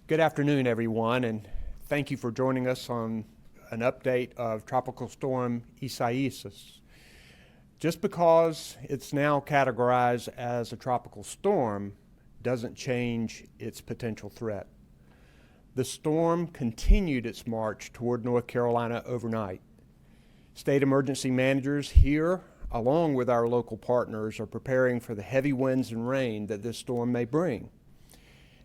Good afternoon, everyone, and thank you for joining us on an update of Tropical Storm Isaias. Just because it's now categorized as a tropical storm doesn't change its potential threat. The storm continued its march toward North Carolina overnight. State emergency managers here, along with our local partners, are preparing for the heavy winds and rain that this storm may bring.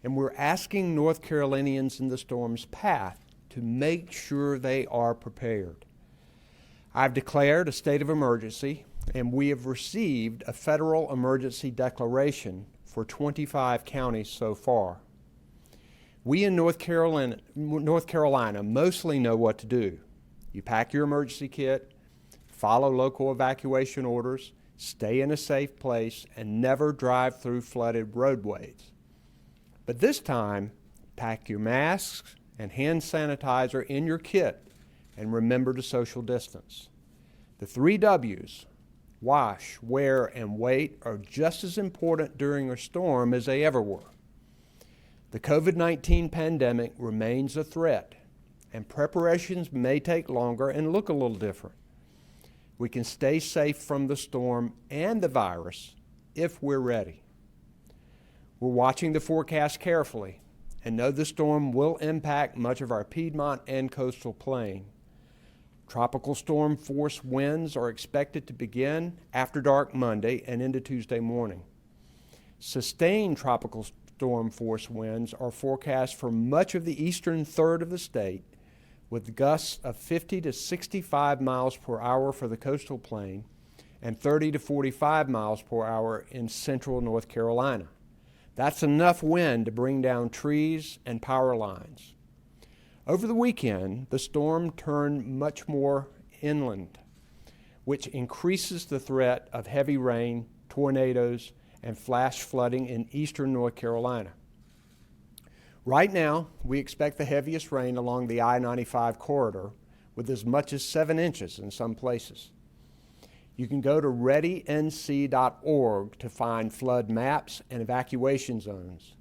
And we're asking North Carolinians in the storm's path to make sure they are prepared. I've declared a state of emergency, and we have received a federal emergency declaration for 25 counties so far. We in North Carolina mostly know what to do. You pack your emergency kit, follow local evacuation orders, stay in a safe place, and never drive through flooded roadways. But this time, pack your masks and hand sanitizer in your kit and remember to social distance. The 3 W's, wash, wear, and wait, are just as important during a storm as they ever were. The COVID-19 pandemic remains a threat, and preparations may take longer and look a little different. We can stay safe from the storm and the virus if we're ready. We're watching the forecast carefully and know the storm will impact much of our Piedmont and coastal plain. Tropical storm force winds are expected to begin after dark Monday and into Tuesday morning. Sustained tropical storm force winds are forecast for much of the eastern third of the state, with gusts of 50 to 65 miles per hour for the coastal plain and 30 to 45 miles per hour in central North Carolina. That's enough wind to bring down trees and power lines. Over the weekend, the storm turned much more inland, which increases the threat of heavy rain, tornadoes, and flash flooding in eastern North Carolina. Right now, we expect the heaviest rain along the I-95 corridor, with as much as 7 inches in some places. You can go to readync.org to find flood maps and evacuation zones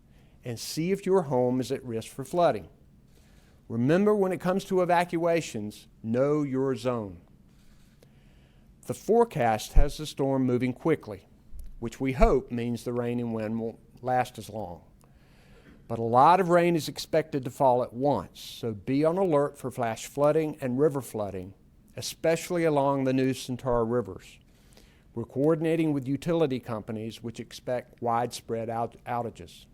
and see if your home is at risk for flooding. Remember, when it comes to evacuations, know your zone. The forecast has the storm moving quickly, which we hope means the rain and wind won't last as long. But a lot of rain is expected to fall at once, so be on alert for flash flooding and river flooding, especially along the Neuse and Tar rivers. We're coordinating with utility companies which expect widespread outages.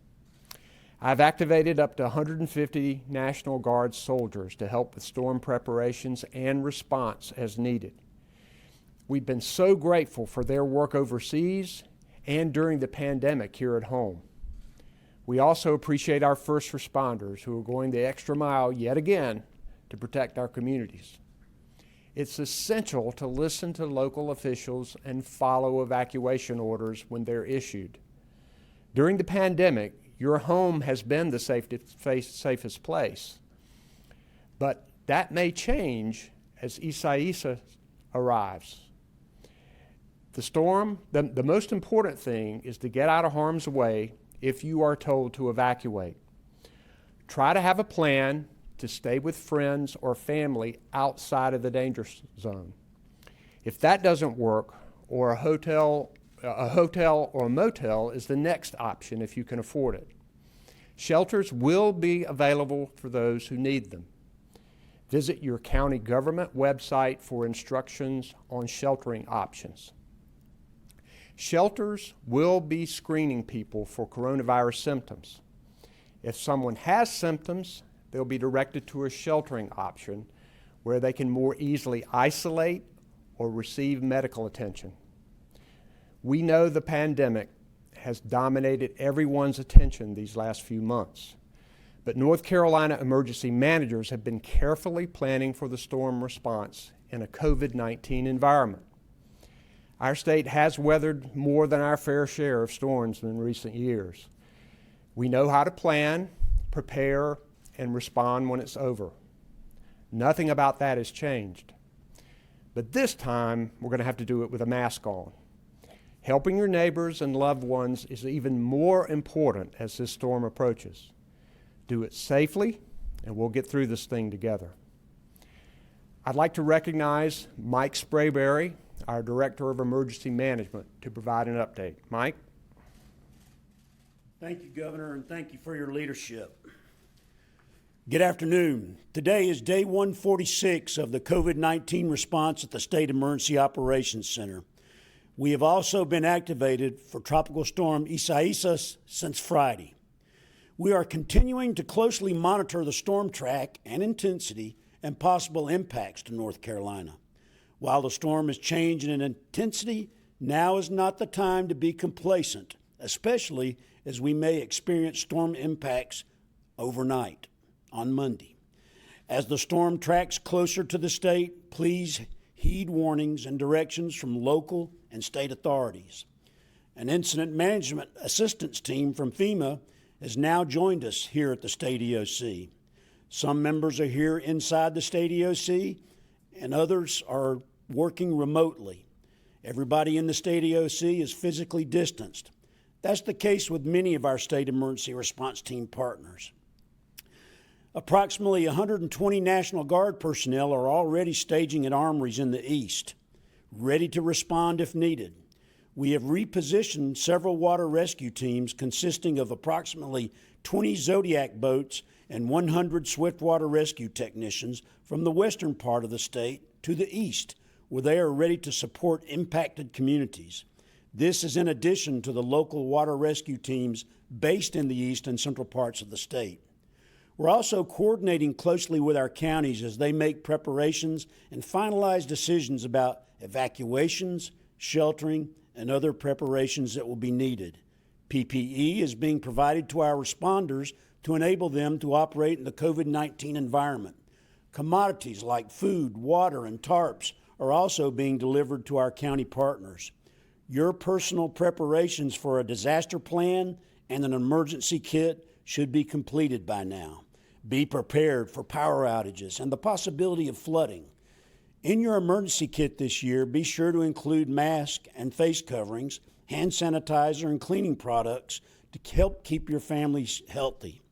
I've activated up to 150 National Guard soldiers to help with storm preparations and response as needed. We've been so grateful for their work overseas and during the pandemic here at home. We also appreciate our first responders who are going the extra mile yet again to protect our communities. It's essential to listen to local officials and follow evacuation orders when they're issued. During the pandemic, your home has been the safest place, but that may change as Isaias arrives. The storm, the most important thing is to get out of harm's way if you are told to evacuate. Try to have a plan to stay with friends or family outside of the danger zone. If that doesn't work, or a hotel or a motel is the next option if you can afford it. Shelters will be available for those who need them. Visit your county government website for instructions on sheltering options. Shelters will be screening people for coronavirus symptoms. If someone has symptoms, they'll be directed to a sheltering option where they can more easily isolate or receive medical attention. We know the pandemic has dominated everyone's attention these last few months, but North Carolina emergency managers have been carefully planning for the storm response in a COVID-19 environment. Our state has weathered more than our fair share of storms in recent years. We know how to plan, prepare, and respond when it's over. Nothing about that has changed. But this time, we're going to have to do it with a mask on. Helping your neighbors and loved ones is even more important as this storm approaches. Do it safely, and we'll get through this thing together. I'd like to recognize Mike Sprayberry, our Director of Emergency Management, to provide an update. Mike? Thank you, Governor, and thank you for your leadership. Good afternoon. Today is day 146 of the COVID-19 response at the State Emergency Operations Center. We have also been activated for Tropical Storm Isaias since Friday. We are continuing to closely monitor the storm track and intensity and possible impacts to North Carolina. While the storm is changing in intensity, now is not the time to be complacent, especially as we may experience storm impacts overnight on Monday. As the storm tracks closer to the state, please heed warnings and directions from local and state authorities. An incident management assistance team from FEMA has now joined us here at the State EOC. Some members are here inside the State EOC, and others are working remotely. Everybody in the State EOC is physically distanced. That's the case with many of our state emergency response team partners. Approximately 120 National Guard personnel are already staging at armories in the east, ready to respond if needed. We have repositioned several water rescue teams consisting of approximately 20 Zodiac boats and 100 swiftwater rescue technicians from the western part of the state to the east, where they are ready to support impacted communities. This is in addition to the local water rescue teams based in the east and central parts of the state. We're also coordinating closely with our counties as they make preparations and finalize decisions about evacuations, sheltering, and other preparations that will be needed. PPE is being provided to our responders to enable them to operate in the COVID-19 environment. Commodities like food, water, and tarps are also being delivered to our county partners. Your personal preparations for a disaster plan and an emergency kit should be completed by now. Be prepared for power outages and the possibility of flooding. In your emergency kit this year, be sure to include masks and face coverings, hand sanitizer, and cleaning products to help keep your families healthy.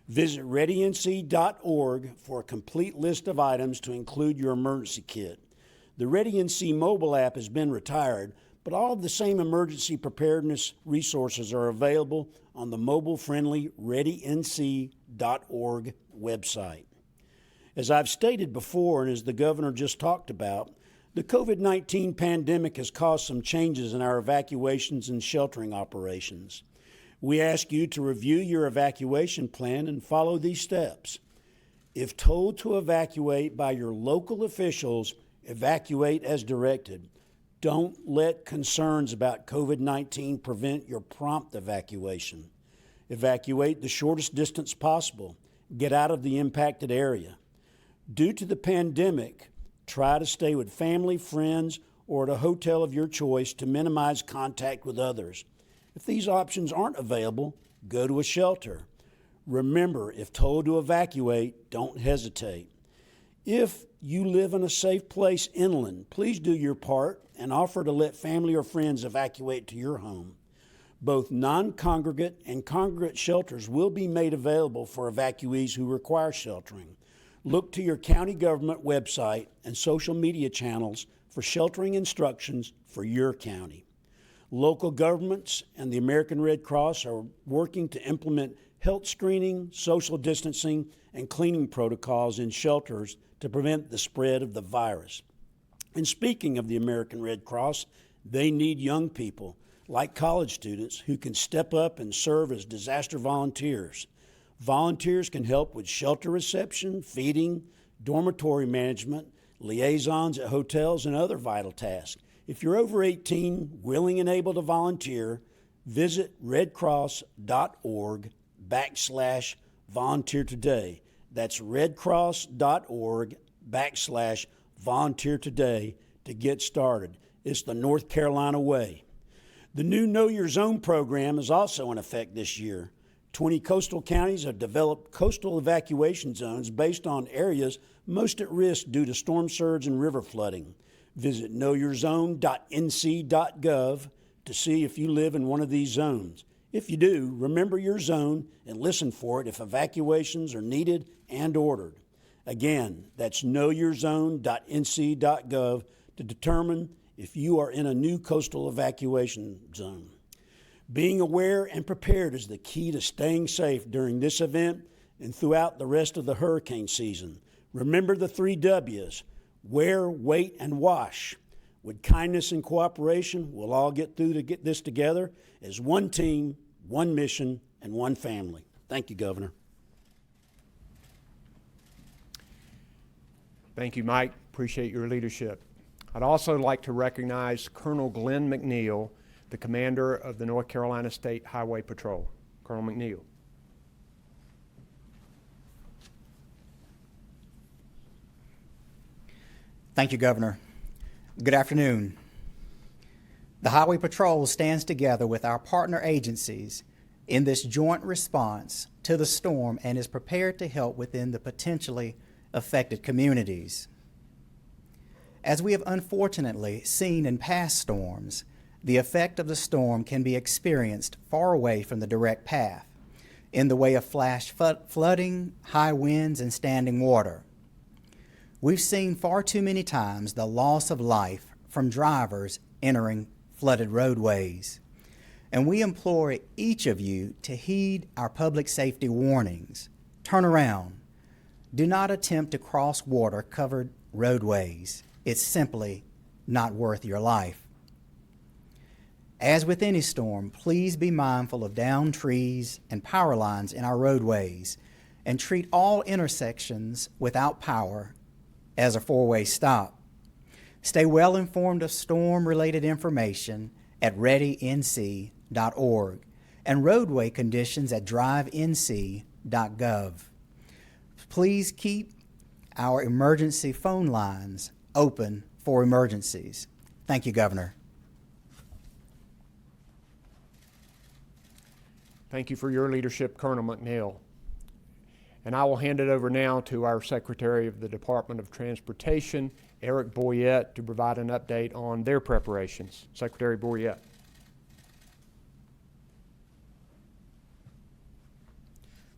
Visit readync.org for a complete list of items to include your emergency kit. The ReadyNC mobile app has been retired, but all of the same emergency preparedness resources are available on the mobile-friendly readync.org website. As I've stated before, and as the governor just talked about, the COVID-19 pandemic has caused some changes in our evacuations and sheltering operations. We ask you to review your evacuation plan and follow these steps. If told to evacuate by your local officials, evacuate as directed. Don't let concerns about COVID-19 prevent your prompt evacuation. Evacuate the shortest distance possible. Get out of the impacted area. Due to the pandemic, try to stay with family, friends, or at a hotel of your choice to minimize contact with others. If these options aren't available, go to a shelter. Remember, if told to evacuate, don't hesitate. If you live in a safe place inland, please do your part and offer to let family or friends evacuate to your home. Both non-congregate and congregate shelters will be made available for evacuees who require sheltering. Look to your county government website and social media channels for sheltering instructions for your county. Local governments and the American Red Cross are working to implement health screening, social distancing, and cleaning protocols in shelters to prevent the spread of the virus. And speaking of the American Red Cross, they need young people, like college students, who can step up and serve as disaster volunteers. Volunteers can help with shelter reception, feeding, dormitory management, liaisons at hotels, and other vital tasks. If you're over 18, willing and able to volunteer, visit redcross.org/volunteer today. That's redcross.org/volunteer today to get started. It's the North Carolina way. The new Know Your Zone program is also in effect this year. 20 coastal counties have developed coastal evacuation zones based on areas most at risk due to storm surge and river flooding. Visit knowyourzone.nc.gov to see if you live in one of these zones. If you do, remember your zone and listen for it if evacuations are needed and ordered. Again, that's knowyourzone.nc.gov to determine if you are in a new coastal evacuation zone. Being aware and prepared is the key to staying safe during this event and throughout the rest of the hurricane season. Remember the 3 W's: wear, wait, and wash. With kindness and cooperation, we'll all get this together as one team, one mission, and one family. Thank you, Governor. Thank you, Mike. Appreciate your leadership. I'd also like to recognize Colonel Glenn McNeil, the commander of the North Carolina State Highway Patrol. Colonel McNeil. Thank you, Governor. Good afternoon. The Highway Patrol stands together with our partner agencies in this joint response to the storm and is prepared to help within the potentially affected communities. As we have unfortunately seen in past storms, the effect of the storm can be experienced far away from the direct path in the way of flash flooding, high winds, and standing water. We've seen far too many times the loss of life from drivers entering flooded roadways, and we implore each of you to heed our public safety warnings. Turn around. Do not attempt to cross water-covered roadways. It's simply not worth your life. As with any storm, please be mindful of downed trees and power lines in our roadways and treat all intersections without power as a 4-way stop. Stay well informed of storm-related information at readync.org and roadway conditions at drivenc.gov. Please keep our emergency phone lines open for emergencies. Thank you, Governor. Thank you for your leadership, Colonel McNeil. And I will hand it over now to our Secretary of the Department of Transportation, Eric Boyette, to provide an update on their preparations. Secretary Boyette.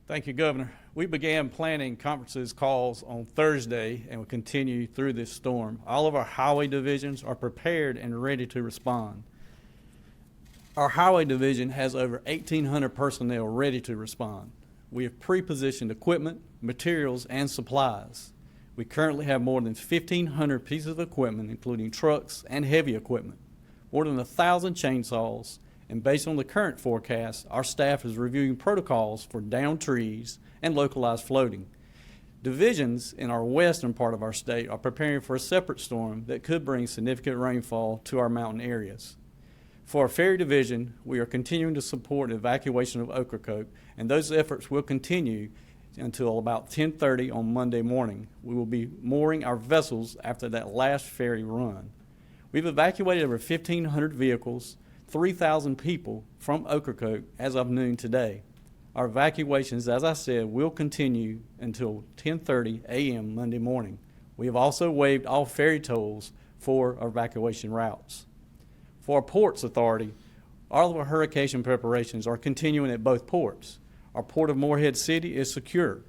Thank you, Governor. We began planning conferences calls on Thursday and will continue through this storm. All of our highway divisions are prepared and ready to respond. Our highway division has over 1,800 personnel ready to respond. We have pre-positioned equipment, materials, and supplies. We currently have more than 1,500 pieces of equipment, including trucks and heavy equipment, more than 1,000 chainsaws, and based on the current forecast, our staff is reviewing protocols for downed trees and localized flooding. Divisions in our western part of our state are preparing for a separate storm that could bring significant rainfall to our mountain areas. For our ferry division, we are continuing to support evacuation of Ocracoke, and those efforts will continue until about 10:30 on Monday morning. We will be mooring our vessels after that last ferry run. We've evacuated over 1,500 vehicles, 3,000 people from Ocracoke as of noon today. Our evacuations, as I said, will continue until 10:30 a.m. Monday morning. We have also waived all ferry tolls for our evacuation routes. For our Ports Authority, all of our hurricane preparations are continuing at both ports. Our Port of Morehead City is secure.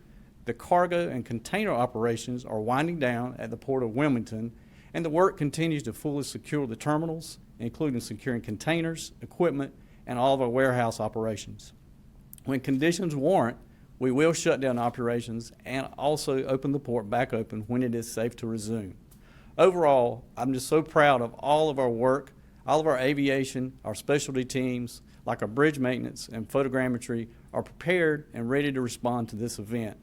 The cargo and container operations are winding down at the Port of Wilmington, and the work continues to fully secure the terminals, including securing containers, equipment, and all of our warehouse operations. When conditions warrant, we will shut down operations and also open the port back open when it is safe to resume. Overall, I'm just so proud of all of our work. All of our aviation, our specialty teams, like our bridge maintenance and photogrammetry, are prepared and ready to respond to this event.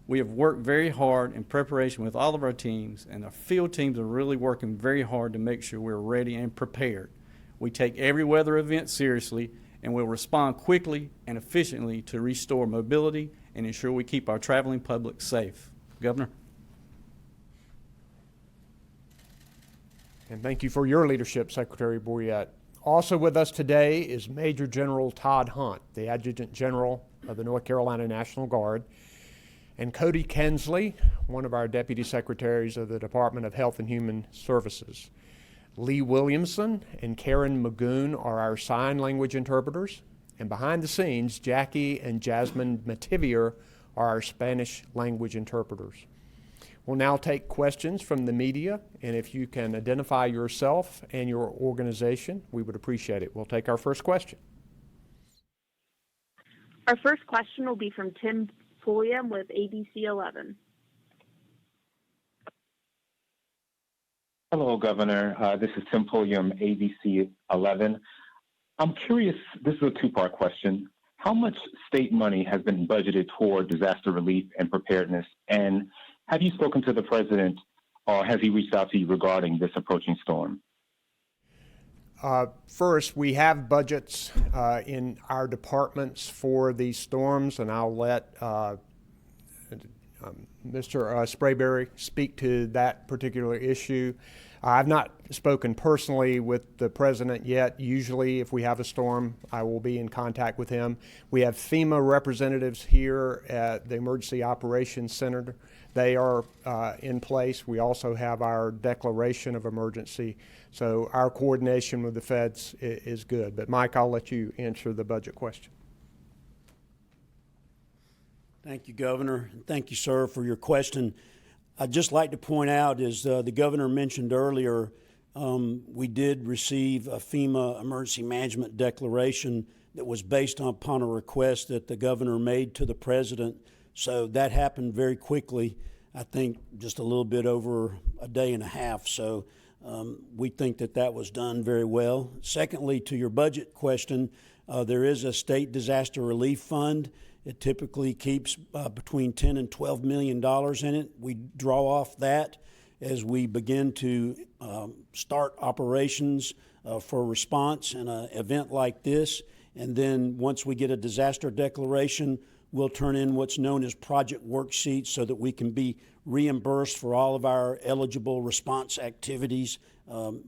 We have worked very hard in preparation with all of our teams, and our field teams are really working very hard to make sure we're ready and prepared. We take every weather event seriously, and will respond quickly and efficiently to restore mobility and ensure we keep our traveling public safe. Governor. And thank you for your leadership, Secretary Boyette. Also with us today is Major General Todd Hunt, the Adjutant General of the North Carolina National Guard, and Cody Kensley, one of our Deputy Secretaries of the Department of Health and Human Services. Lee Williamson and Karen Magoon are our sign language interpreters. And behind the scenes, Jackie and Jasmine Mativier are our Spanish language interpreters. We'll now take questions from the media, and if you can identify yourself and your organization, we would appreciate it. We'll take our first question. Our first question will be from Tim Pulliam with ABC 11. Hello, Governor. This is Tim Pulliam, ABC 11. I'm curious, this is a two-part question. How much state money has been budgeted toward disaster relief and preparedness? And have you spoken to the president, or has he reached out to you regarding this approaching storm? First, we have budgets in our departments for these storms, and I'll let Mr. Sprayberry speak to that particular issue. I've not spoken personally with the president yet. Usually, if we have a storm, I will be in contact with him. We have FEMA representatives here at the Emergency Operations Center. They are in place. We also have our declaration of emergency. So our coordination with the feds is good. But Mike, I'll let you answer the budget question. Thank you, Governor. And thank you, sir, for your question. I'd just like to point out, as the governor mentioned earlier, we did receive a FEMA emergency management declaration that was based upon a request that the governor made to the president. So that happened very quickly, I think just a little bit over a day and a half. So we think that that was done very well. Secondly, to your budget question, there is a state disaster relief fund. It typically keeps between $10 and $12 million in it. We draw off that as we begin to start operations for response in an event like this. And then once we get a disaster declaration, we'll turn in what's known as project worksheets so that we can be reimbursed for all of our eligible response activities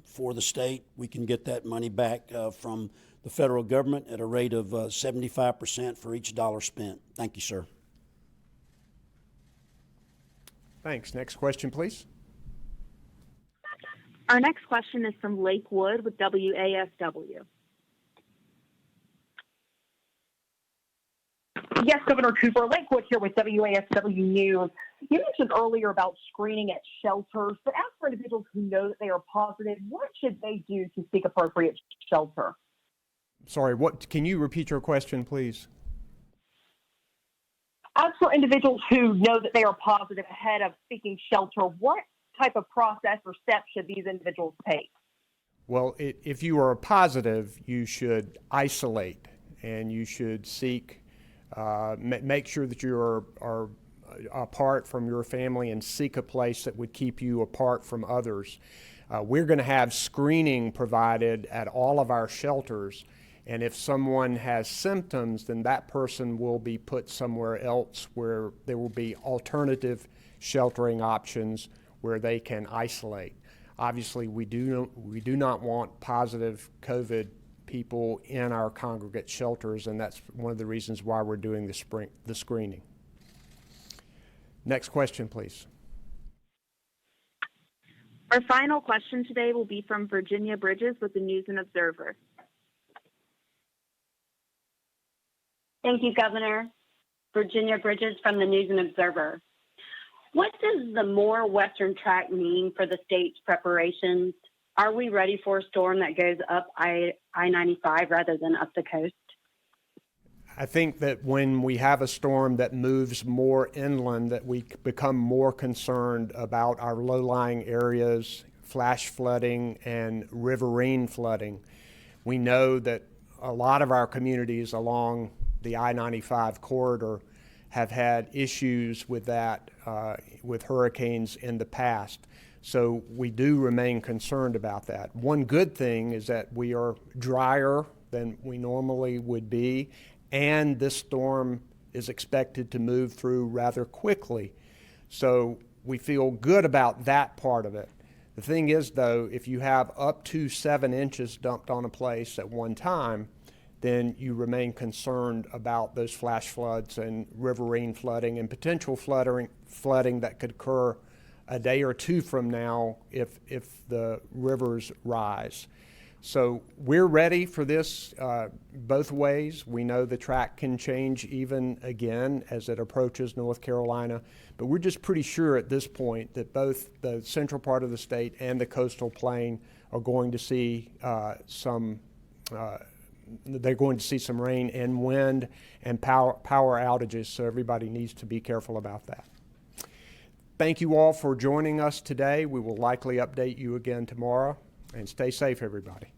for the state. We can get that money back from the federal government at a rate of 75% for each dollar spent. Thank you, sir. Thanks. Next question, please. Our next question is from Lake Wood with WASW. Yes, Governor Cooper. Lakewood here with WASW News. You mentioned earlier about screening at shelters, but as for individuals who know that they are positive, what should they do to seek appropriate shelter? Sorry, can you repeat your question, please? As for individuals who know that they are positive ahead of seeking shelter, what type of process or steps should these individuals take? Well, if you are positive, you should isolate and you should seek, make sure that you are apart from your family and seek a place that would keep you apart from others. We're going to have screening provided at all of our shelters. And if someone has symptoms, then that person will be put somewhere else where there will be alternative sheltering options where they can isolate. Obviously, we do not want positive COVID people in our congregate shelters, and that's one of the reasons why we're doing the screening. Next question, please. Our final question today will be from Virginia Bridges with the News and Observer. Thank you, Governor. Virginia Bridges from the News and Observer. What does the more western track mean for the state's preparations? Are we ready for a storm that goes up I-95 rather than up the coast? I think that when we have a storm that moves more inland, that we become more concerned about our low-lying areas, flash flooding, and riverine flooding. We know that a lot of our communities along the I-95 corridor have had issues with that, with hurricanes in the past. So we do remain concerned about that. One good thing is that we are drier than we normally would be, and this storm is expected to move through rather quickly. So we feel good about that part of it. The thing is, though, if you have up to 7 inches dumped on a place at one time, then you remain concerned about those flash floods and riverine flooding and potential flooding that could occur a day or two from now if the rivers rise. So we're ready for this both ways. We know the track can change even again as it approaches North Carolina, but we're just pretty sure at this point that both the central part of the state and the coastal plain are going to see they're going to see some rain and wind and power outages, so everybody needs to be careful about that. Thank you all for joining us today. We will likely update you again tomorrow, and stay safe, everybody.